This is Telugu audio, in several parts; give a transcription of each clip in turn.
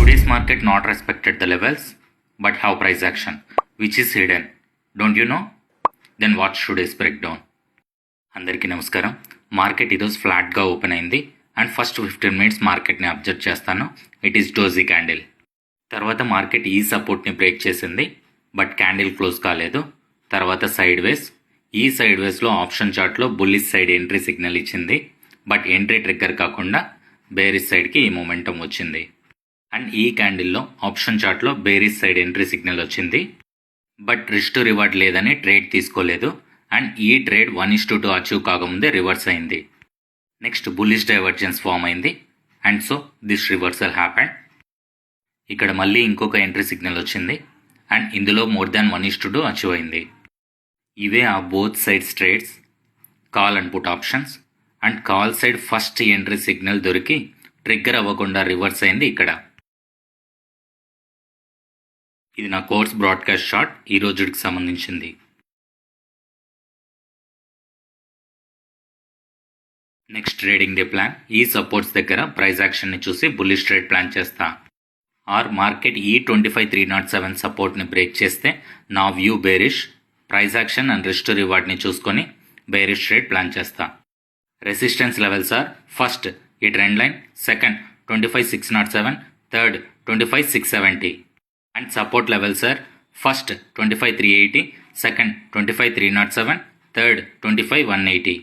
Today's market not respected the levels but have price action which is hidden. Don't you know? Then watch today's breakdown. అందరికీ నమస్కారం. మార్కెట్ ఈరోజు ఫ్లాట్గా ఓపెన్ అయింది అండ్ ఫస్ట్ 15 మినిట్స్ మార్కెట్ని అబ్జర్వ్ చేస్తాను. It is doji candle. తర్వాత మార్కెట్ ఈ సపోర్ట్ని బ్రేక్ చేసింది బట్ క్యాండిల్ క్లోజ్ కాలేదు. తర్వాత సైడ్ వేస్. ఈ సైడ్ వేస్లో ఆప్షన్ చార్ట్లో బుల్లిష్ సైడ్ ఎంట్రీ సిగ్నల్ ఇచ్చింది బట్ ఎంట్రీ ట్రిగ్గర్ కాకుండా బేరిష్ సైడ్కి ఈ మొమెంటం వచ్చింది. అండ్ ఈ క్యాండిల్లో ఆప్షన్ చార్ట్లో బేరిష్ సైడ్ ఎంట్రీ సిగ్నల్ వచ్చింది బట్ రిస్క్ రివార్డ్ లేదని ట్రేడ్ తీసుకోలేదు అండ్ ఈ ట్రేడ్ 1:2 అచీవ్ కాకముందే రివర్స్ అయింది. నెక్స్ట్ బుల్లిష్ డైవర్జెన్స్ ఫామ్ అయింది and so this reversal happened. ఇక్కడ మళ్ళీ ఇంకొక ఎంట్రీ సిగ్నల్ వచ్చింది అండ్ ఇందులో మోర్ దాన్ 1:2 అచీవ్ అయింది. ఇవే ఆ both sides trades, call and put options. And call side first entry signal దొరికి ట్రిగ్గర్ అవ్వకుండా రివర్స్ అయింది ఇక్కడ. ఇది నా కోర్స్ బ్రాడ్కాస్ట్ షార్ట్ ఈ రోజుకి సంబంధించింది. Next trading day plan. ఈ సపోర్ట్స్ దగ్గర ప్రైస్ యాక్షన్ని చూసి బుల్లిష్ ట్రేడ్ ప్లాన్ చేస్తా. ఆర్ మార్కెట్ ఈ 25,307 సపోర్ట్ని బ్రేక్ చేస్తే నా view bearish. Price action and risk రివార్డ్ని చూసుకొని బేరిష్ ట్రేడ్ ప్లాన్ చేస్తా. రెసిస్టెన్స్ లెవెల్స్ ఆర్ ఫస్ట్ ఈ trend line, second 25,607, third 25,670. And support levels are first 25,380, second 25,307, third 25,180.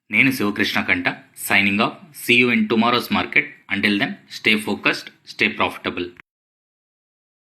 నేను Sivakrishna Kanta signing off. See you in tomorrow's market. Until then stay focused, stay profitable.